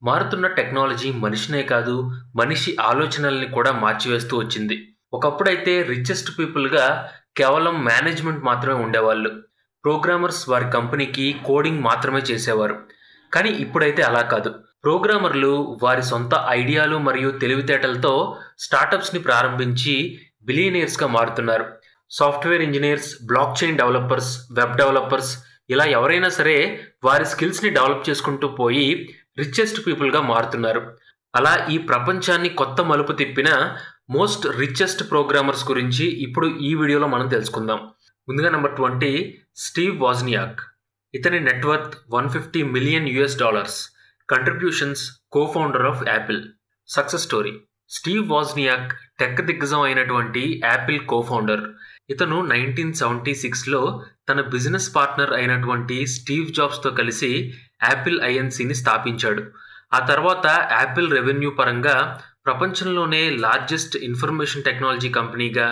మారుతున్న టెక్నాలజీ మనిషినే కాదు, మనిషి ఆలోచనల్ని కూడా మార్చివేస్తూ వచ్చింది. ఒకప్పుడైతే రిచెస్ట్ పీపుల్‌గా కేవలం మేనేజ్‌మెంట్ మాత్రమే ఉండేవాళ్ళు. ప్రోగ్రామర్స్ వారి కంపెనీకి కోడింగ్ మాత్రమే చేసేవారు. కానీ ఇప్పుడైతే అలా కాదు. ప్రోగ్రామర్లు వారి సొంత ఐడియాలు మరియు తెలివితేటలతో స్టార్టప్స్‌ని ప్రారంభించి బిలియనీర్స్‌గా మారుతున్నారు. Software engineers, block chain developers, web developers ఇలా ఎవరైనా సరే వారి స్కిల్స్‌ని డెవలప్ చేసుకుంటూ పోయి రిచెస్ట్ పీపుల్‌గా మారుతున్నారు. అలా ఈ ప్రపంచాన్ని కొత్త మలుపు తిప్పిన మోస్ట్ రిచెస్ట్ ప్రోగ్రామర్స్ గురించి ఇప్పుడు ఈ వీడియోలో మనం తెలుసుకుందాం. ముందుగా నెంబర్ 20 స్టీవ్ వాజ్నియాక్. ఇతని net worth $150 million. Contributions cofounder of Apple. Success story. Steve Wozniak tech దిగ్గజం అయినటువంటి యాపిల్ కో-ఫౌండర్. ఇతను 1976లో తన బిజినెస్ పార్ట్నర్ అయినటువంటి స్టీవ్ జాబ్స్తో కలిసి యాపిల్ ఐఎన్సిని స్థాపించాడు. ఆ తర్వాత యాపిల్ రెవెన్యూ పరంగా ప్రపంచంలోనే లార్జెస్ట్ ఇన్ఫర్మేషన్ టెక్నాలజీ కంపెనీగా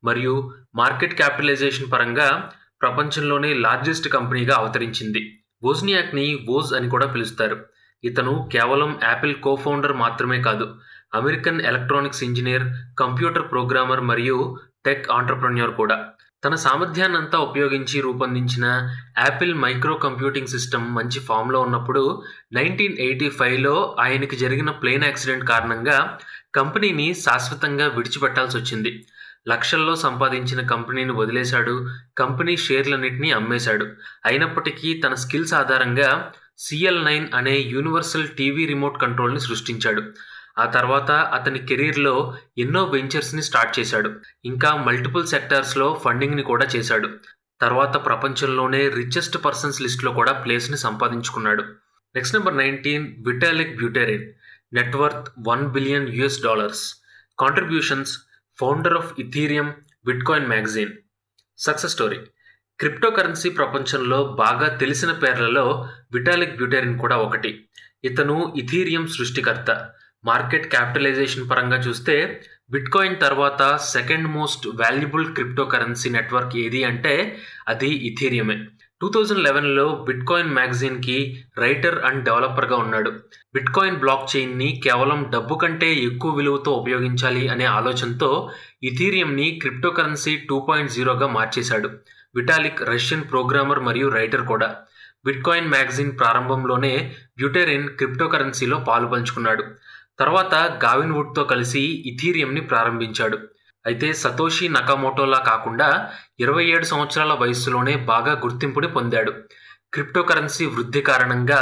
మరియు మార్కెట్ క్యాపిటలైజేషన్ పరంగా ప్రపంచంలోనే లార్జెస్ట్ కంపెనీగా అవతరించింది. వోజ్నియాక్ని వోజ్ అని కూడా పిలుస్తారు. ఇతను కేవలం యాపిల్ కో-ఫౌండర్ మాత్రమే కాదు, American electronics engineer, computer programmer మరియు టెక్ ఆంటర్‌ప్రెన్యూర్ కూడా. తన సామర్థ్యాన్నంతా ఉపయోగించి రూపొందించిన యాపిల్ మైక్రో కంప్యూటింగ్ సిస్టమ్ మంచి ఫామ్‌లో ఉన్నప్పుడు 1985లో ఆయనకి జరిగిన ప్లేన్ యాక్సిడెంట్ కారణంగా కంపెనీని శాశ్వతంగా విడిచిపెట్టాల్సొచ్చింది. లక్షల్లో సంపాదించిన కంపెనీని వదిలేశాడు, కంపెనీ షేర్లన్నిటినీ అమ్మేశాడు. అయినప్పటికీ తన స్కిల్స్ ఆధారంగా CL9 అనే యూనివర్సల్ టీవీ రిమోట్ కంట్రోల్ని సృష్టించాడు. ఆ తర్వాత అతని కెరీర్లో ఎన్నో వెంచర్స్ని స్టార్ట్ చేశాడు. ఇంకా మల్టిపుల్ సెక్టార్స్లో ఫండింగ్ని కూడా చేశాడు. తర్వాత ప్రపంచంలోనే రిచెస్ట్ పర్సన్స్ లిస్ట్లో కూడా ప్లేస్ని సంపాదించుకున్నాడు. Next number 19 Vitalik Buterin. Net worth $1 billion. Contributions founder of Ethereum, Bitcoin magazine. Success story. Crypto currency ప్రపంచంలో బాగా తెలిసిన పేర్లలో విటాలిక్ బ్యూటెరిన్ కూడా ఒకటి. ఇతను ఇథీరియం సృష్టికర్త. మార్కెట్ క్యాపిటలైజేషన్ పరంగా చూస్తే బిట్కాయిన్ తర్వాత second most valuable crypto currency network ఏది అంటే అది ఇథీరియమే. 2011లో బిట్కాయిన్ మ్యాగజైన్కి రైటర్ అండ్ డెవలపర్గా ఉన్నాడు. బిట్కాయిన్ బ్లాక్ చైన్ని కేవలం డబ్బు కంటే ఎక్కువ విలువతో ఉపయోగించాలి అనే ఆలోచనతో ఇథీరియంని క్రిప్టో కరెన్సీ 2.0గా మార్చేశాడు. విటాలిక్ రష్యన్ ప్రోగ్రామర్ మరియు రైటర్ కూడా. బిట్కాయిన్ మ్యాగజైన్ ప్రారంభంలోనే బ్యూటెరిన్ క్రిప్టో కరెన్సీలో పాలు పంచుకున్నాడు. తర్వాత గావిన్ వుడ్తో కలిసి ఇథీరియంని ప్రారంభించాడు. అయితే సతోషి నకామోటోలా కాకుండా 27 సంవత్సరాల వయస్సులోనే బాగా గుర్తింపుని పొందాడు. క్రిప్టో కరెన్సీ వృద్ధి కారణంగా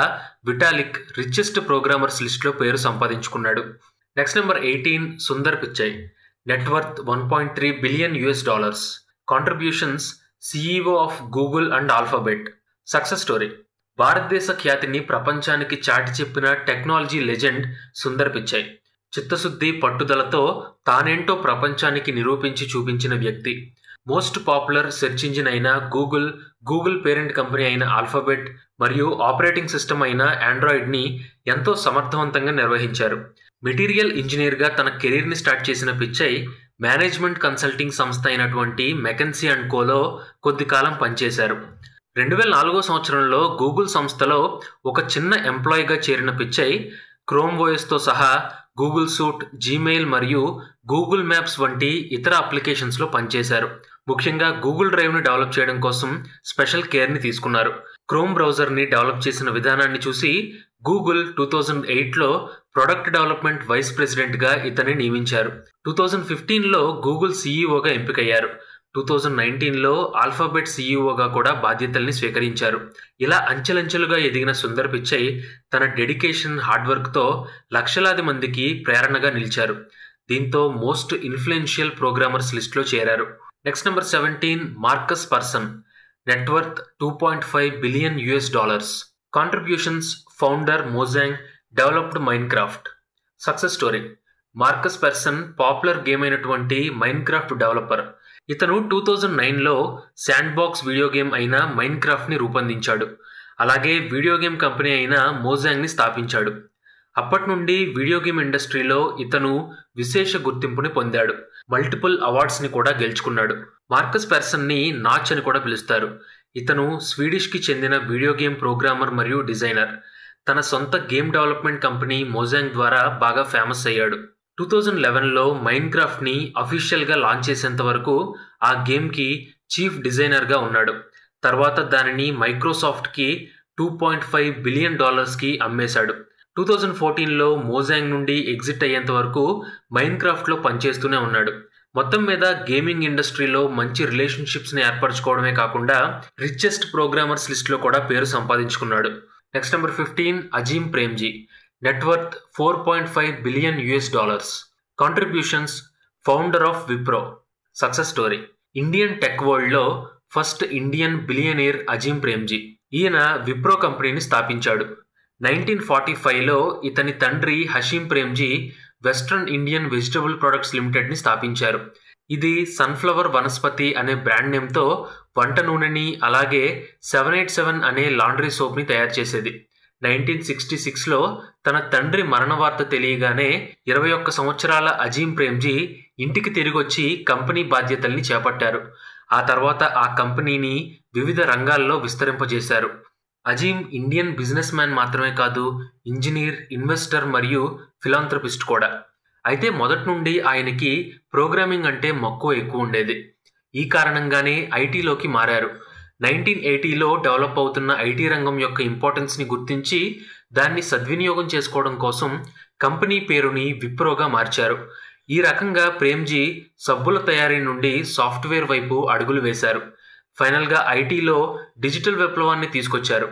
విటాలిక్ రిచెస్ట్ ప్రోగ్రామర్స్ లిస్ట్లో పేరు సంపాదించుకున్నాడు. Next number 18 Sundar Pichai. Net worth $1.3 billion. Contributions CEO of Google and Alphabet. Success story. భారతదేశ ఖ్యాతిని ప్రపంచానికి చాటి చెప్పిన టెక్నాలజీ లెజెండ్ సుందర్ పిచ్చై. చిత్తశుద్ధి, పట్టుదలతో తానేంటో ప్రపంచానికి నిరూపించి చూపించిన వ్యక్తి. మోస్ట్ పాపులర్ సెర్చ్ ఇంజిన్ అయిన గూగుల్, గూగుల్ పేరెంట్ కంపెనీ అయిన ఆల్ఫాబెట్ మరియు ఆపరేటింగ్ సిస్టమ్ అయిన ఆండ్రాయిడ్ని ఎంతో సమర్థవంతంగా నిర్వహించారు. మెటీరియల్ ఇంజనీర్గా తన కెరీర్ని స్టార్ట్ చేసిన పిచ్చై మేనేజ్మెంట్ కన్సల్టింగ్ సంస్థ అయినటువంటి మెకెన్సీ అండ్ కోలో కొద్ది కాలం పనిచేశారు. 2004 సంవత్సరంలో గూగుల్ సంస్థలో ఒక చిన్న ఎంప్లాయీగా చేరిన పిచ్చై క్రోమ్ ఓఎస్తో సహా గూగుల్ సూట్, జీమెయిల్ మరియు గూగుల్ మ్యాప్స్ వంటి ఇతర అప్లికేషన్స్లో పనిచేశారు. ముఖ్యంగా గూగుల్ డ్రైవ్ని డెవలప్ చేయడం కోసం స్పెషల్ కేర్ని తీసుకున్నారు. క్రోమ్ బ్రౌజర్ని డెవలప్ చేసిన విధానాన్ని చూసి గూగుల్ 2008లో ప్రొడక్ట్ డెవలప్మెంట్ వైస్ ప్రెసిడెంట్గా ఇతన్ని నియమించారు. 2015లో గూగుల్ CEOగా ఎంపికయ్యారు. 2019లో ఆల్ఫాబెట్ CEOగా కూడా బాధ్యతల్ని స్వీకరించారు. ఇలా అంచెలంచెలుగా ఎదిగిన సుందర్ పిచ్చై తన డెడికేషన్, హార్డ్వర్క్తో లక్షలాది మందికి ప్రేరణగా నిలిచారు. దీంతో మోస్ట్ ఇన్ఫ్లుయెన్షియల్ ప్రోగ్రామర్స్ లిస్ట్లో చేరారు. Next number 17 Markus Persson. Net worth $2.5 billion. Contributions founder Mojang, developed Minecraft. Success story. Markus Persson popular game అయినటువంటి మైన్క్రాఫ్ట్ డెవలపర్. ఇతను 2009లో శాండ్బాక్స్ వీడియో గేమ్ అయిన మైన్క్రాఫ్ట్ని రూపొందించాడు. అలాగే వీడియో గేమ్ కంపెనీ అయిన మోజాంగ్ని స్థాపించాడు. అప్పటి నుండి వీడియో గేమ్ ఇండస్ట్రీలో ఇతను విశేష గుర్తింపుని పొందాడు. మల్టిపుల్ అవార్డ్స్ని కూడా గెలుచుకున్నాడు. మార్కస్ పర్సన్ని నాచ్ అని కూడా పిలుస్తారు. ఇతను స్వీడిష్కి చెందిన వీడియో గేమ్ ప్రోగ్రామర్ మరియు డిజైనర్. తన సొంత గేమ్ డెవలప్మెంట్ కంపెనీ మోజాంగ్ ద్వారా బాగా ఫేమస్ అయ్యాడు. 2011లో మైన్క్రాఫ్ట్ని అఫీషియల్గా లాంచ్ చేసేంత వరకు ఆ గేమ్కి చీఫ్ డిజైనర్గా ఉన్నాడు. తర్వాత దానిని మైక్రోసాఫ్ట్కి $2.5 బిలియన్ అమ్మేశాడు. 2014లో మోజాంగ్ నుండి ఎగ్జిట్ అయ్యేంత వరకు మైన్క్రాఫ్ట్లో పనిచేస్తూనే ఉన్నాడు. మొత్తం మీద గేమింగ్ ఇండస్ట్రీలో మంచి రిలేషన్షిప్స్ని ఏర్పరచుకోవడమే కాకుండా రిచెస్ట్ ప్రోగ్రామర్స్ లిస్ట్లో కూడా పేరు సంపాదించుకున్నాడు. Next number 15 Azim Premji. Net worth $4.5 billion. Contributions founder of Wipro. Success story. Indian tech వరల్డ్లో first Indian billionaire Azim Premji. ఈయన విప్రో కంపెనీని స్థాపించాడు. 1945లో ఇతని తండ్రి Hashim Premji western Indian vegetable products లిమిటెడ్ని స్థాపించారు. ఇది సన్ఫ్లవర్ వనస్పతి అనే బ్రాండ్ నేమ్తో వంట నూనెని అలాగే 787 అనే లాండ్రీ సోప్ని తయారు చేసేది. 1966లో తన తండ్రి మరణ వార్త తెలియగానే 21 సంవత్సరాల అజీమ్ ప్రేమ్జీ ఇంటికి తిరిగొచ్చి కంపెనీ బాధ్యతల్ని చేపట్టారు. ఆ తర్వాత ఆ కంపెనీని వివిధ రంగాల్లో విస్తరింపజేశారు. అజీమ్ ఇండియన్ బిజినెస్ మ్యాన్ మాత్రమే కాదు, ఇంజనీర్, ఇన్వెస్టర్ మరియు ఫిలాంథ్రపిస్ట్ కూడా. అయితే మొదటి నుండి ఆయనకి ప్రోగ్రామింగ్ అంటే మక్కువ ఎక్కువ ఉండేది. ఈ కారణంగానే ఐటీలోకి మారారు. 1980లో డెవలప్ అవుతున్న ఐటీ రంగం యొక్క ఇంపార్టెన్స్ని గుర్తించి దాన్ని సద్వినియోగం చేసుకోవడం కోసం కంపెనీ పేరుని విప్రోగా మార్చారు. ఈ రకంగా ప్రేమ్జీ సబ్బుల తయారీ నుండి సాఫ్ట్వేర్ వైపు అడుగులు వేశారు. ఫైనల్గా ఐటీలో డిజిటల్ విప్లవాన్ని తీసుకొచ్చారు.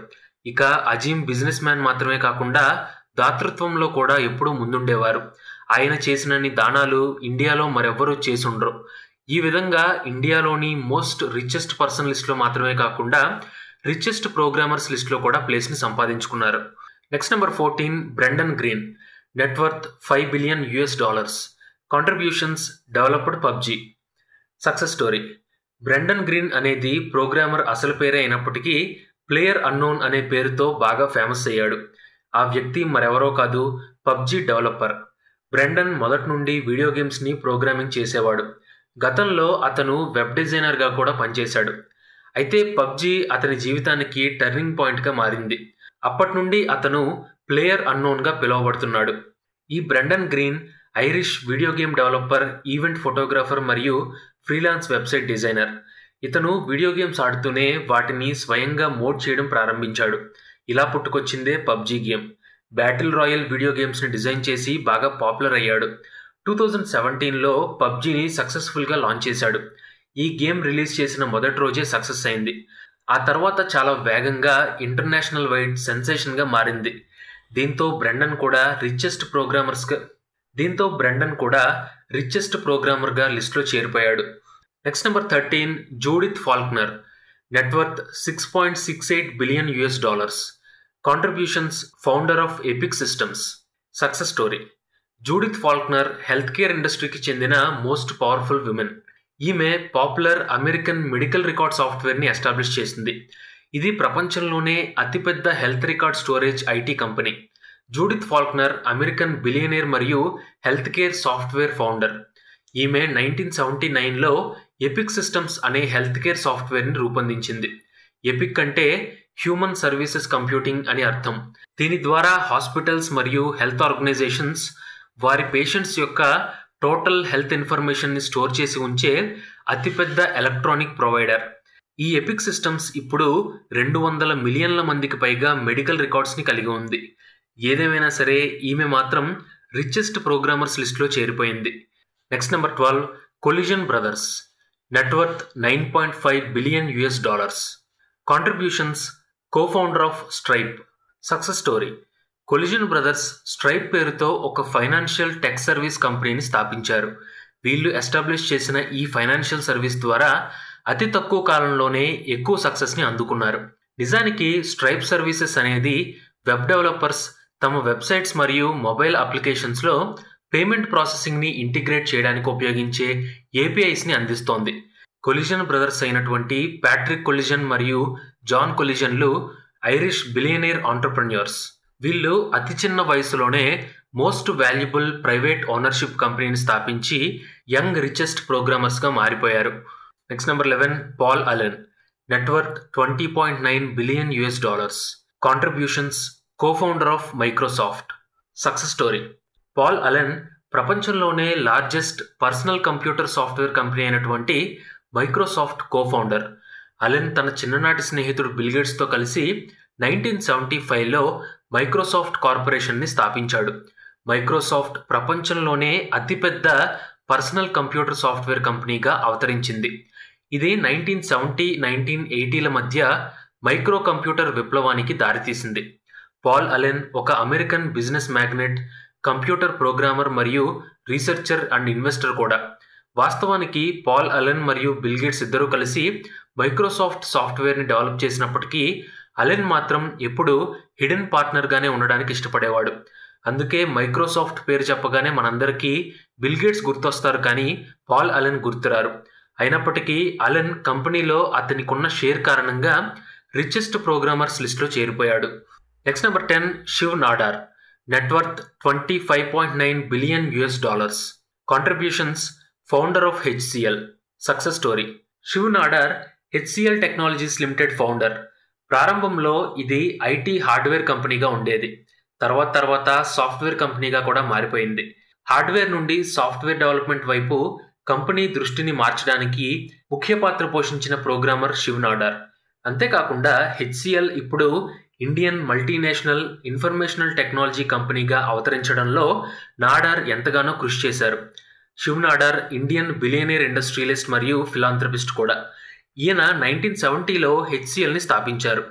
ఇక అజీమ్ బిజినెస్ మ్యాన్ మాత్రమే కాకుండా దాతృత్వంలో కూడా ఎప్పుడూ ముందుండేవారు. ఆయన చేసినన్ని దానాలు ఇండియాలో మరెవ్వరూ చేసుండరు. ఈ విధంగా ఇండియాలోని మోస్ట్ రిచెస్ట్ పర్సన్ లిస్ట్లో మాత్రమే కాకుండా రిచెస్ట్ ప్రోగ్రామర్స్ లిస్ట్లో కూడా ప్లేస్ని సంపాదించుకున్నారు. Next number 14 Brendan Greene. Net worth $5 billion. Contributions developed PUBG. Success story. Brendan Greene అనేది ప్రోగ్రామర్ అసలు పేరే అయినప్పటికీ ప్లేయర్ అన్నోన్ అనే పేరుతో బాగా ఫేమస్ అయ్యాడు. ఆ వ్యక్తి మరెవరో కాదు, పబ్జీ డెవలపర్. బ్రెండన్ మొదటి నుండి వీడియో గేమ్స్ని ప్రోగ్రామింగ్ చేసేవాడు. గతంలో అతను వెబ్ డిజైనర్గా కూడా పనిచేశాడు. అయితే పబ్జీ అతని జీవితానికి టర్నింగ్ పాయింట్గా మారింది. అప్పటి నుండి అతను ప్లేయర్ అన్నోన్గా పిలువబడుతున్నాడు. ఈ Brendan Greene Irish video game developer, event photographer మరియు ఫ్రీలాన్స్ వెబ్సైట్ డిజైనర్. ఇతను వీడియో గేమ్స్ ఆడుతూనే వాటిని స్వయంగా మోడ్ చేయడం ప్రారంభించాడు. ఇలా పుట్టుకొచ్చిందే PUBG game. Battle royale video గేమ్స్ని డిజైన్ చేసి బాగా పాపులర్ అయ్యాడు. 2017లో పబ్జీని సక్సెస్ఫుల్గా లాంచ్ చేశాడు. ఈ గేమ్ రిలీజ్ చేసిన మొదటి రోజే సక్సెస్ అయింది. ఆ తర్వాత చాలా వేగంగా ఇంటర్నేషనల్ వైడ్ సెన్సేషన్గా మారింది. దీంతో బ్రెండన్ కూడా రిచెస్ట్ ప్రోగ్రామర్గా లిస్ట్లో చేరిపోయాడు. Next number 13 Judith Faulkner. Net worth $6.68 billion. Contributions founder of Epic Systems. Success story. Judith Faulkner health care ఇండస్ట్రీకి చెందిన మోస్ట్ పవర్ఫుల్ విమెన్. ఈమె పాపులర్ అమెరికన్ మెడికల్ రికార్డ్ సాఫ్ట్వేర్ని ఎస్టాబ్లిష్ చేసింది. ఇది ప్రపంచంలోనే అతిపెద్ద health record storage IT company. Judith Faulkner American billionaire మరియు health care software founder. ఈమె 1979లో ఎపిక్ సిస్టమ్స్ అనే హెల్త్ కేర్ సాఫ్ట్వేర్ని రూపొందించింది. ఎపిక్ అంటే హ్యూమన్ సర్వీసెస్ కంప్యూటింగ్ అని అర్థం. దీని ద్వారా హాస్పిటల్స్ మరియు హెల్త్ ఆర్గనైజేషన్స్ వారి పేషెంట్స్ యొక్క టోటల్ హెల్త్ ఇన్ఫర్మేషన్ని స్టోర్ చేసి ఉంచే అతిపెద్ద ఎలక్ట్రానిక్ ప్రొవైడర్. ఈ ఎపిక్ సిస్టమ్స్ ఇప్పుడు 200 మిలియన్ల మందికి పైగా మెడికల్ రికార్డ్స్ని కలిగి ఉంది. ఏదేమైనా సరే ఈమె మాత్రం రిచెస్ట్ ప్రోగ్రామర్స్ లిస్ట్లో చేరిపోయింది. Next number 12 Collison brothers. Net worth $9.5 billion. Contributions co-founder of Stripe. Success story. Collison brothers Stripe పేరుతో ఒక ఫైనాన్షియల్ టెక్ సర్వీస్ కంపెనీని స్థాపించారు. వీళ్ళు ఎస్టాబ్లిష్ చేసిన ఈ ఫైనాన్షియల్ సర్వీస్ ద్వారా అతి తక్కువ కాలంలోనే ఎక్కువ సక్సెస్ని అందుకున్నారు. నిజానికి స్ట్రైప్ సర్వీసెస్ అనేది వెబ్ డెవలపర్స్ తమ వెబ్సైట్స్ మరియు మొబైల్ అప్లికేషన్స్లో పేమెంట్ ప్రాసెసింగ్ని ఇంటిగ్రేట్ చేయడానికి ఉపయోగించే ఏపీఐస్ని అందిస్తోంది. కొలిజన్ బ్రదర్స్ అయినటువంటి ప్యాట్రిక్ కొలిజన్ మరియు జాన్ కొలిజన్లు ఐరిష్ బిలియనీర్ ఆంటర్ప్రెన్యూర్స్. వీళ్ళు అతి చిన్న వయసులోనే మోస్ట్ వాల్యుబుల్ ప్రైవేట్ ఓనర్షిప్ కంపెనీని స్థాపించి యంగ్ రిచెస్ట్ ప్రోగ్రామర్స్గా మారిపోయారు. Next number 11 Paul Allen. Net worth $20.9 billion. Contributions co-founder of Microsoft. Success story. Paul Allen ప్రపంచంలోనే largest personal computer software company అయినటువంటి మైక్రోసాఫ్ట్ కో-ఫౌండర్. అలెన్ తన చిన్ననాటి స్నేహితుడు బిల్ గేట్స్తో కలిసి 1975లో మైక్రోసాఫ్ట్ కార్పొరేషన్ని స్థాపించాడు. మైక్రోసాఫ్ట్ ప్రపంచంలోనే అతిపెద్ద పర్సనల్ కంప్యూటర్ సాఫ్ట్వేర్ కంపెనీగా అవతరించింది. ఇది 1970, 1980ల మధ్య మైక్రో కంప్యూటర్ విప్లవానికి దారితీసింది. పాల్ అలెన్ ఒక American business magnate, computer programmer మరియు రీసెర్చర్ అండ్ ఇన్వెస్టర్ కూడా. వాస్తవానికి పాల్ అలెన్ మరియు బిల్ గేట్స్ ఇద్దరూ కలిసి మైక్రోసాఫ్ట్ సాఫ్ట్వేర్ని డెవలప్ చేసినప్పటికీ అలెన్ మాత్రం ఎప్పుడూ హిడెన్ పార్ట్నర్గానే ఉండడానికి ఇష్టపడేవాడు. అందుకే మైక్రోసాఫ్ట్ పేరు చెప్పగానే మనందరికీ బిల్ గేట్స్ గుర్తొస్తారు, కానీ పాల్ అలెన్ గుర్తురారు. అయినప్పటికీ అలెన్ కంపెనీలో అతనికున్న షేర్ కారణంగా రిచెస్ట్ ప్రోగ్రామర్స్ లిస్టులో చేరిపోయాడు. Next number 10, Shiv Nadar. Net worth $25.9 billion. Contributions, founder of HCL. Success story. Shiv Nadar HCL technologies limited founder. ప్రారంభంలో ఇది ఐటీ హార్డ్వేర్ కంపెనీగా ఉండేది. తర్వాత సాఫ్ట్వేర్ కంపెనీగా కూడా మారిపోయింది. హార్డ్వేర్ నుండి సాఫ్ట్వేర్ డెవలప్మెంట్ వైపు కంపెనీ దృష్టిని మార్చడానికి ముఖ్య పాత్ర పోషించిన ప్రోగ్రామర్ శివ్ నాడార్. అంతేకాకుండా హెచ్సిఎల్ ఇప్పుడు ఇండియన్ మల్టీనేషనల్ ఇన్ఫర్మేషనల్ టెక్నాలజీ కంపెనీగా అవతరించడంలో నాడార్ ఎంతగానో కృషి చేశారు. Shiv Nadar Indian billionaire industrialist మరియు ఫిలాంథ్రపిస్ట్ కూడా. ఈయన 1970లో హెచ్సిఎల్ని స్థాపించారు.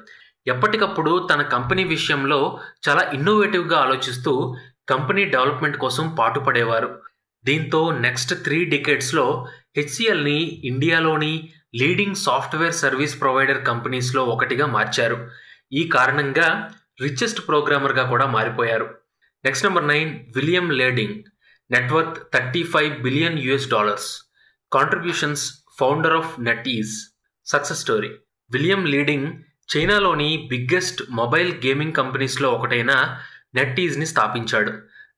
ఎప్పటికప్పుడు తన కంపెనీ విషయంలో చాలా ఇన్నోవేటివ్గా ఆలోచిస్తూ కంపెనీ డెవలప్మెంట్ కోసం పాటుపడేవారు. దీంతో నెక్స్ట్ 3 డికేడ్స్లో హెచ్సిఎల్ని ఇండియాలోని లీడింగ్ సాఫ్ట్వేర్ సర్వీస్ ప్రొవైడర్ కంపెనీస్లో ఒకటిగా మార్చారు. ఈ కారణంగా రిచెస్ట్ ప్రోగ్రామర్గా కూడా మారిపోయారు. Next number 9, William Lei Ding. Net worth $35 billion. Contributions, founder of NetEase. Success story. William Lei Ding చైనాలోని బిగ్గెస్ట్ మొబైల్ గేమింగ్ కంపెనీస్లో ఒకటైన నెట్ఈజ్ని స్థాపించాడు.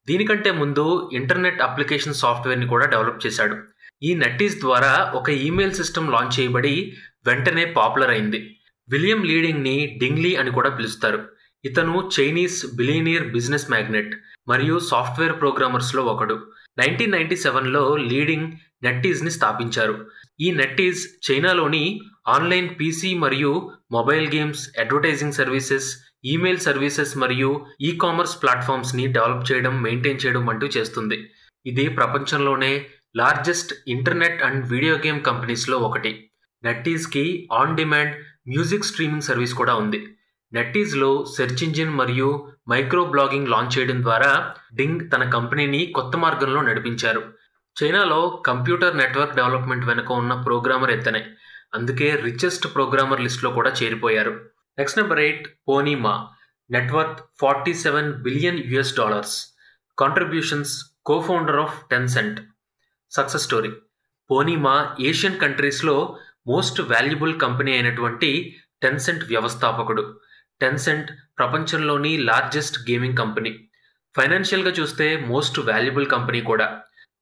దీనికంటే ముందు ఇంటర్నెట్ అప్లికేషన్ సాఫ్ట్వేర్ని కూడా డెవలప్ చేశాడు. ఈ నెట్ఈజ్ ద్వారా ఒక ఈమెయిల్ సిస్టమ్ లాంచ్ చేయబడి వెంటనే పాపులర్ అయింది. విలియం లీడింగ్ని డింగ్లీ అని కూడా పిలుస్తారు. ఇతను చైనీస్ బిలియనీర్ బిజినెస్ మ్యాగ్నెట్ మరియు సాఫ్ట్వేర్ ప్రోగ్రామర్స్లో ఒకడు. 1997లో లీడింగ్ నెట్ఈజ్ని స్థాపించారు. ఈ నెట్ఈజ్ చైనాలోని ఆన్లైన్ పీసీ మరియు mobile games, advertising services, email services ecommerce ఈ-కామర్స్ ప్లాట్ఫామ్స్ని డెవలప్ చేయడం, మెయింటైన్ చేయడం అంటూ చేస్తుంది. ఇది ప్రపంచంలోనే largest internet and video game కంపెనీస్లో ఒకటి. నెట్ఈజ్కి on demand music streaming service కూడా ఉంది. నెట్ఈజ్లో సెర్చ్ ఇంజిన్ మరియు మైక్రో బ్లాగింగ్ లాంచ్ చేయడం ద్వారా డింగ్ తన కంపెనీని కొత్త మార్గంలో నడిపించారు. చైనాలో కంప్యూటర్ నెట్వర్క్ డెవలప్మెంట్ వెనుక ఉన్న ప్రోగ్రామర్ ఇతనే. అందుకే రిచెస్ట్ ప్రోగ్రామర్ లిస్ట్లో కూడా చేరిపోయారు. Next number 8, Pony Ma. Net worth $47 billion. Contributions, co-founder of Tencent. Success story. Pony Ma Asian కంట్రీస్లో మోస్ట్ వాల్యుబుల్ కంపెనీ అయినటువంటి టెన్సెంట్ వ్యవస్థాపకుడు. టెన్సెంట్ ప్రపంచంలోని లార్జెస్ట్ గేమింగ్ కంపెనీ. ఫైనాన్షియల్గా చూస్తే మోస్ట్ వాల్యుబుల్ కంపెనీ కూడా.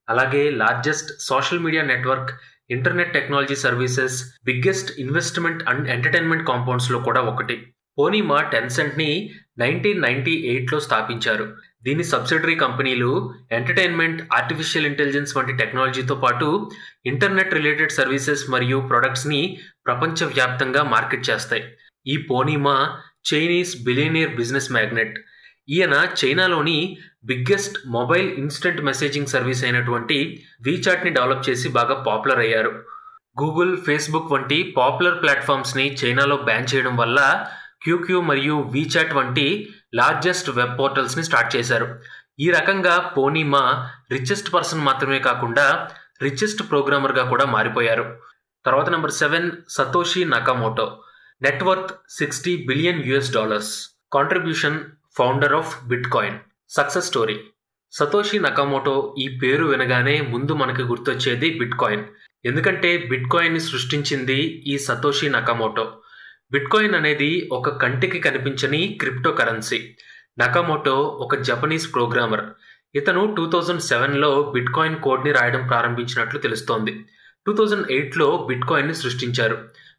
అలాగే largest social media network, internet technology services, biggest investment and entertainment కాంపౌండ్స్లో కూడా ఒకటి. పోనీ మా టెన్సెంట్ని 1998లో స్థాపించారు. దీని సబ్సిడరీ కంపెనీలు ఎంటర్టైన్మెంట్, ఆర్టిఫిషియల్ ఇంటెలిజెన్స్ వంటి టెక్నాలజీతో పాటు ఇంటర్నెట్ రిలేటెడ్ సర్వీసెస్ మరియు ప్రొడక్ట్స్ని ప్రపంచవ్యాప్తంగా మార్కెట్ చేస్తాయి. ఈ పోనీ మా చైనీస్ బిలియనీర్ బిజినెస్ మ్యాగ్నెట్. ఈయన చైనాలోని biggest mobile instant messaging service అయినటువంటి వీచాట్ని డెవలప్ చేసి బాగా పాపులర్ అయ్యారు. గూగుల్, ఫేస్బుక్ వంటి పాపులర్ ప్లాట్ఫామ్స్ని చైనాలో బ్యాన్ చేయడం వల్ల క్యూక్యూ మరియు వీచాట్ వంటి లార్జెస్ట్ వెబ్ పోర్టల్స్ని స్టార్ట్ చేశారు. ఈ రకంగా పోనీ మా రిచెస్ట్ పర్సన్ మాత్రమే కాకుండా రిచెస్ట్ ప్రోగ్రామర్గా కూడా మారిపోయారు. తర్వాత number 7, Satoshi Nakamoto. Net worth $60 billion. Contribution, founder of bitcoin. Success story. Satoshi Nakamoto ఈ పేరు వినగానే ముందు మనకు గుర్తొచ్చేది బిట్కాయిన్. ఎందుకంటే బిట్కాయిన్ని సృష్టించింది ఈ సతోషి నకామోటో. బిట్కాయిన్ అనేది ఒక కంటికి కనిపించని క్రిప్టో కరెన్సీ. నకామోటో ఒక జపనీస్ ప్రోగ్రామర్. ఇతను 2007లో బిట్కాయిన్ కోడ్ని రాయడం ప్రారంభించినట్లు తెలుస్తోంది. 2008లో బిట్కాయిన్ని సృష్టించారు.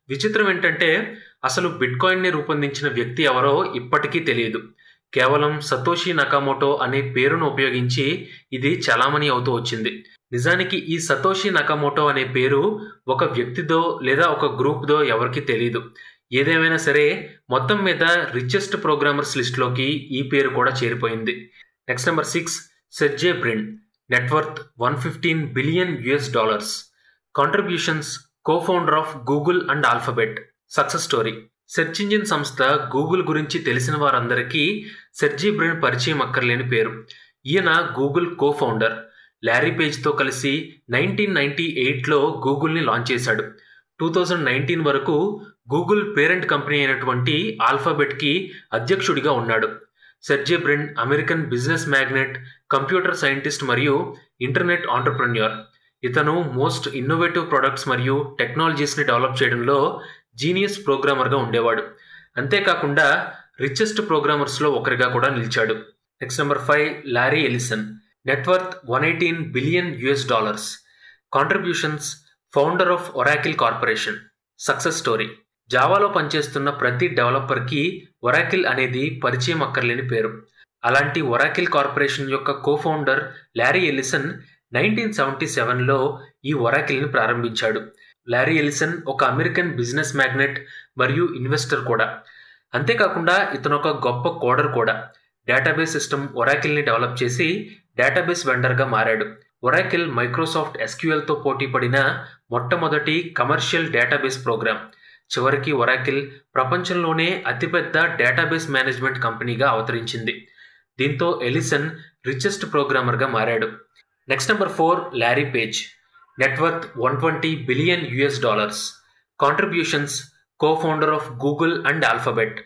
విచిత్రం ఏంటంటే అసలు బిట్కాయిన్ని రూపొందించిన వ్యక్తి ఎవరో ఇప్పటికీ తెలియదు. కేవలం సతోషి నకామోటో అనే పేరును ఉపయోగించి ఇది చలామణి అవుతూ వచ్చింది. నిజానికి ఈ సతోషి నకామోటో అనే పేరు ఒక వ్యక్తిదో లేదా ఒక గ్రూప్దో ఎవరికీ తెలియదు. ఏదేమైనా సరే మొత్తం మీద రిచెస్ట్ ప్రోగ్రామర్స్ లిస్ట్లోకి ఈ పేరు కూడా చేరిపోయింది. Next number 6, Sergey Brin. Net worth $115 billion. Contributions co-founder of Google and Alphabet. Success story. Search engine సంస్థ గూగుల్ గురించి తెలిసిన వారందరికీ సెర్జీ బ్రిన్ పరిచయం అక్కర్లేని పేరు. ఈయన గూగుల్ కో-ఫౌండర్. లారీ పేజ్తో కలిసి 1998లో గూగుల్ని లాంచ్ చేశాడు. 2019 వరకు గూగుల్ పేరెంట్ కంపెనీ అయినటువంటి ఆల్ఫాబెట్కి అధ్యక్షుడిగా ఉన్నాడు. Sergey Brin American business magnate, computer scientist మరియు ఇంటర్నెట్ ఆంటర్ప్రెన్యూర్. ఇతను మోస్ట్ ఇన్నోవేటివ్ ప్రొడక్ట్స్ మరియు టెక్నాలజీస్ని డెవలప్ చేయడంలో జీనియస్ ప్రోగ్రామర్గా ఉండేవాడు. అంతేకాకుండా రిచెస్ట్ ప్రోగ్రామర్స్లో ఒకరిగా కూడా నిలిచాడు. Next number 5, Larry Ellison. Net worth $118 billion. Contributions founder of Oracle corporation. Success story. జావాలో పనిచేస్తున్న ప్రతి డెవలపర్కి ఒరాకిల్ అనేది పరిచయం అక్కర్లేని పేరు. అలాంటి ఒరాకిల్ కార్పొరేషన్ యొక్క కో-ఫౌండర్ లారీ ఎలిసన్ 1977లో ఈ ఒరాకిల్ని ప్రారంభించాడు. లారీ ఎలిసన్ ఒక అమెరికన్ బిజినెస్ మ్యాగ్నెట్ మరియు ఇన్వెస్టర్ కూడా. అంతేకాకుండా ఇతను ఒక గొప్ప కోడర్ కూడా. డేటాబేస్ సిస్టమ్ ఒరాకిల్ని డెవలప్ చేసి డేటాబేస్ వెండర్గా మారాడు. ఒరాకిల్ మైక్రోసాఫ్ట్ ఎస్క్యూఎల్తో పోటీ పడిన మొట్టమొదటి కమర్షియల్ డేటాబేస్ ప్రోగ్రామ్. చివరికి ఒరాకిల్ ప్రపంచంలోనే అతిపెద్ద డేటాబేస్ మేనేజ్మెంట్ కంపెనీగా అవతరించింది. దీంతో ఎలిసన్ రిచెస్ట్ ప్రోగ్రామర్గా మారాడు. Next number 4, Larry Page. Net worth $120 billion. Contributions co-founder of Google and Alphabet.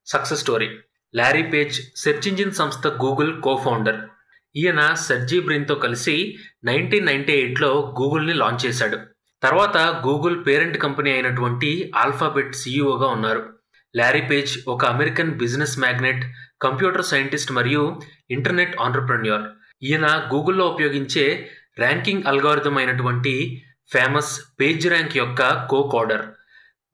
Success story. Larry Page search engine సంస్థ గూగుల్ కో-ఫౌండర్. ఈయన సెర్జీ బ్రిన్తో కలిసి 1998లో గూగుల్ని లాంచ్ చేశాడు. తర్వాత గూగుల్ పేరెంట్ కంపెనీ అయినటువంటి ఆల్ఫాబెట్ సీఈఓగా ఉన్నారు. లారీ పేజ్ ఒక American business magnate, computer scientist మరియు ఇంటర్నెట్ ఆంటర్ప్రెన్యూర్. ఈయన గూగుల్లో ఉపయోగించే ర్యాంకింగ్ అల్గారిథం అయినటువంటి ఫేమస్ పేజ్ ర్యాంక్ యొక్క కోడర్.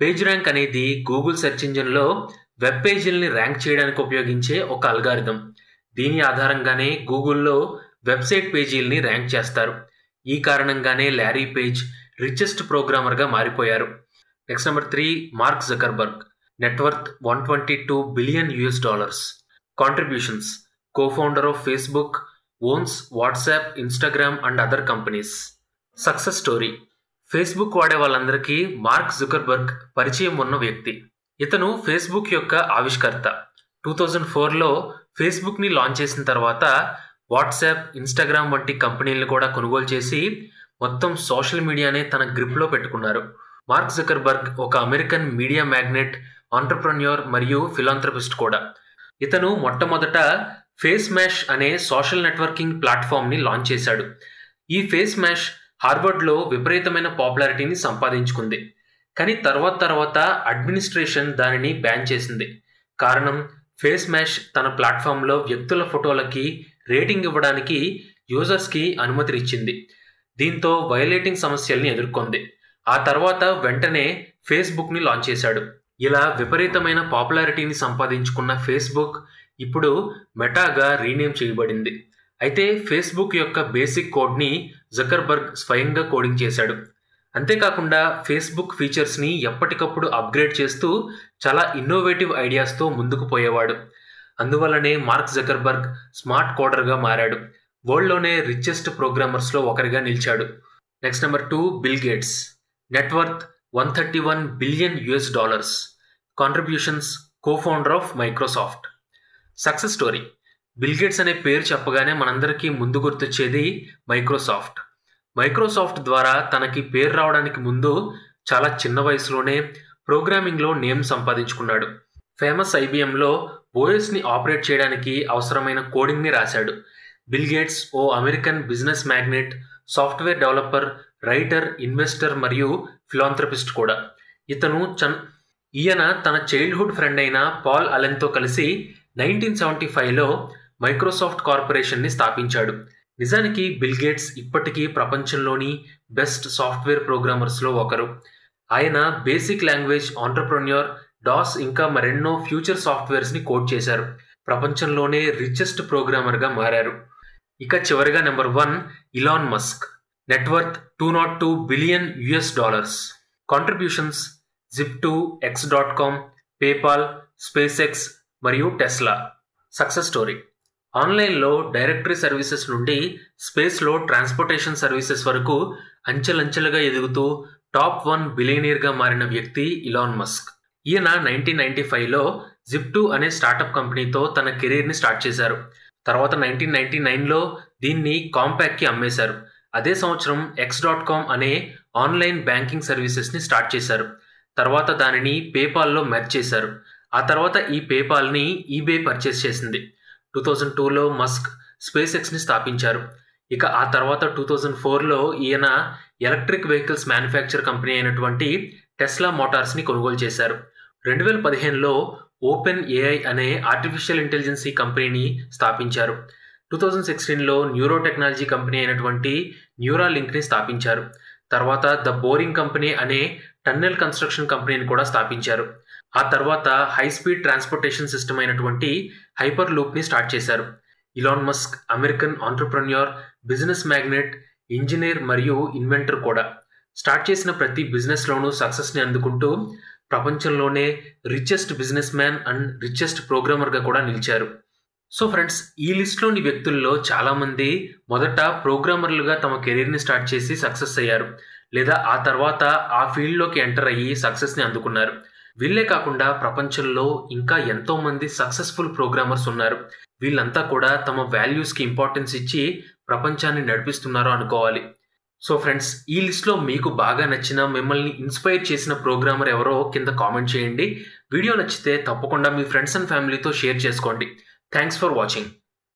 పేజ్ ర్యాంక్ అనేది గూగుల్ సెర్చ్ ఇంజిన్లో వెబ్ పేజీలని ర్యాంక్ చేయడానికి ఉపయోగించే ఒక అల్గారిథం. దీని ఆధారంగానే గూగుల్లో వెబ్సైట్ పేజీలని ర్యాంక్ చేస్తారు. ఈ కారణంగానే లారీ పేజ్ రిచెస్ట్ ప్రోగ్రామర్గా మారిపోయారు. Next number 3, Mark Zuckerberg. Net worth $122 billion. Contributions co-founder of Facebook, owns WhatsApp, Instagram and other companies. Success story. Facebook వాడే వాళ్ళందరికీ మార్క్ జుకర్బర్గ్ పరిచయం ఉన్న వ్యక్తి. ఇతను ఫేస్బుక్ యొక్క ఆవిష్కర్త. 2004లో ఫేస్బుక్ని లాంచ్ చేసిన తర్వాత వాట్సాప్, ఇన్స్టాగ్రామ్ వంటి కంపెనీలను కూడా కొనుగోలు చేసి మొత్తం సోషల్ మీడియానే తన గ్రిప్లో పెట్టుకున్నారు. మార్క్ జకర్బర్గ్ ఒక అమెరికన్ మీడియా మ్యాగ్నెట్, ఆంటర్ప్రెన్యూర్ మరియు ఫిలాంథ్రపిస్ట్ కూడా. ఇతను మొట్టమొదట ఫేస్ మ్యాష్ అనే సోషల్ నెట్వర్కింగ్ ప్లాట్ఫామ్ని లాంచ్ చేశాడు. ఈ ఫేస్ మ్యాష్ హార్వర్డ్లో విపరీతమైన పాపులారిటీని సంపాదించుకుంది. కానీ తర్వాత అడ్మినిస్ట్రేషన్ దానిని బ్యాన్ చేసింది. కారణం, ఫేస్ మ్యాష్ తన ప్లాట్ఫామ్లో వ్యక్తుల ఫోటోలకి రేటింగ్ ఇవ్వడానికి యూజర్స్కి అనుమతినిచ్చింది. దీంతో వైలేటింగ్ సమస్యల్ని ఎదుర్కొంది. ఆ తర్వాత వెంటనే ఫేస్బుక్ని లాంచ్ చేశాడు. ఇలా విపరీతమైన పాపులారిటీని సంపాదించుకున్న ఫేస్బుక్ ఇప్పుడు మెటాగా రీనేమ్ చేయబడింది. అయితే ఫేస్బుక్ యొక్క బేసిక్ కోడ్ని జకర్బర్గ్ స్వయంగా కోడింగ్ చేశాడు. అంతేకాకుండా ఫేస్బుక్ ఫీచర్స్ని ఎప్పటికప్పుడు అప్గ్రేడ్ చేస్తూ చాలా ఇన్నోవేటివ్ ఐడియాస్తో ముందుకు పోయేవాడు. అందువల్లనే మార్క్ జకర్బర్గ్ స్మార్ట్ కోడర్గా మారాడు. వరల్డ్లోనే రిచెస్ట్ ప్రోగ్రామర్స్లో ఒకరిగా నిలిచాడు. Next number 2, bill gates. Net worth $131 billion. Contributions co-founder of Microsoft. Success story. Bill gates అనే పేరు చెప్పగానే మనందరికీ ముందు గుర్తొచ్చేది మైక్రోసాఫ్ట్. మైక్రోసాఫ్ట్ ద్వారా తనకి పేరు రావడానికి ముందు చాలా చిన్న వయసులోనే ప్రోగ్రామింగ్లో నేమ్ సంపాదించుకున్నాడు. ఫేమస్ ఐబిఎంలో ఓఎస్ని ఆపరేట్ చేయడానికి అవసరమైన కోడింగ్ని రాశాడు. బిల్ గేట్స్ ఓ American business magnate, software developer, writer, investor మరియు ఫిలాంథ్రపిస్ట్ కూడా. ఈయన తన చైల్డ్హుడ్ ఫ్రెండ్ అయిన పాల్ అలెన్తో కలిసి 1975లో మైక్రోసాఫ్ట్ కార్పొరేషన్ని స్థాపించాడు. నిజానికి బిల్ గేట్స్ ఇప్పటికీ ప్రపంచంలోని బెస్ట్ సాఫ్ట్వేర్ ప్రోగ్రామర్స్లో ఒకరు. ఆయన బేసిక్ లాంగ్వేజ్, ఆంటర్ప్రెన్యూర్, డాస్ ఇంకా మరెన్నో ఫ్యూచర్ సాఫ్ట్వేర్స్ని కోడ్ చేశారు. ప్రపంచంలోనే రిచెస్ట్ ప్రోగ్రామర్గా మారారు. ఇక చివరిగా number 1 Elon Musk. Net worth $202 billion. Contributions Zip2, X.com, PayPal, space X మరియు టెస్లా. Success story. ఆన్లైన్లో డైరెక్టరీ సర్వీసెస్ నుండి స్పేస్లో ట్రాన్స్పోర్టేషన్ సర్వీసెస్ వరకు అంచెలంచెలుగా ఎదుగుతూ టాప్ 1 బిలియనీర్గా మారిన వ్యక్తి ఇలాన్ మస్క్. ఈయన 1995లో Zip2 అనే స్టార్టప్ కంపెనీతో తన కెరీర్ని స్టార్ట్ చేశారు. తర్వాత 1999లో దీన్ని కాంపాక్ట్కి అమ్మేశారు. అదే సంవత్సరం X.com అనే ఆన్లైన్ బ్యాంకింగ్ సర్వీసెస్ని స్టార్ట్ చేశారు. తర్వాత దానిని పేపాల్లో మెర్జ్ చేశారు. ఆ తర్వాత ఈ పేపాల్ని ఈబే పర్చేస్ చేసింది. 2002లో మస్క్ స్పేస్ ఎక్స్ని స్థాపించారు. ఇక ఆ తర్వాత 2004లో ఈయన ఎలక్ట్రిక్ వెహికల్స్ మ్యానుఫ్యాక్చర్ కంపెనీ అయినటువంటి టెస్లా మోటార్స్ని కొనుగోలు చేశారు. 2015లో ఓపెన్ ఏఐ అనే ఆర్టిఫిషియల్ ఇంటెలిజెన్సీ కంపెనీని స్థాపించారు. 2016లో న్యూరో టెక్నాలజీ కంపెనీ అయినటువంటి న్యూరాలింక్ని స్థాపించారు. తర్వాత ద బోరింగ్ కంపెనీ అనే టన్నెల్ కన్స్ట్రక్షన్ కంపెనీని కూడా స్థాపించారు. ఆ తర్వాత హై స్పీడ్ ట్రాన్స్పోర్టేషన్ సిస్టమ్ అయినటువంటి హైపర్ లూప్ని స్టార్ట్ చేశారు. Elon Musk American entrepreneur, business magnate, engineer మరియు ఇన్వెంటర్ కూడా. స్టార్ట్ చేసిన ప్రతి బిజినెస్లోనూ సక్సెస్ని అందుకుంటూ ప్రపంచంలోనే richest business man and richest ప్రోగ్రామర్గా కూడా నిలిచారు. సో ఫ్రెండ్స్, ఈ లిస్ట్లోని వ్యక్తుల్లో చాలామంది మొదట ప్రోగ్రామర్లుగా తమ కెరీర్ని స్టార్ట్ చేసి సక్సెస్ అయ్యారు, లేదా ఆ తర్వాత ఆ ఫీల్డ్లోకి ఎంటర్ అయ్యి సక్సెస్ని అందుకున్నారు. వీళ్ళే కాకుండా ప్రపంచంలో ఇంకా ఎంతోమంది సక్సెస్ఫుల్ ప్రోగ్రామర్స్ ఉన్నారు. వీళ్ళంతా కూడా తమ వాల్యూస్కి ఇంపార్టెన్స్ ఇచ్చి ప్రపంచాన్ని నడిపిస్తున్నారు అనుకోవాలి. సో ఫ్రెండ్స్, ఈ లిస్ట్లో మీకు బాగా నచ్చిన, మిమ్మల్ని ఇన్స్పైర్ చేసిన ప్రోగ్రామర్ ఎవరో కింద కామెంట్ చేయండి. వీడియో నచ్చితే తప్పకుండా మీ ఫ్రెండ్స్ అండ్ ఫ్యామిలీతో షేర్ చేసుకోండి. Thanks for watching.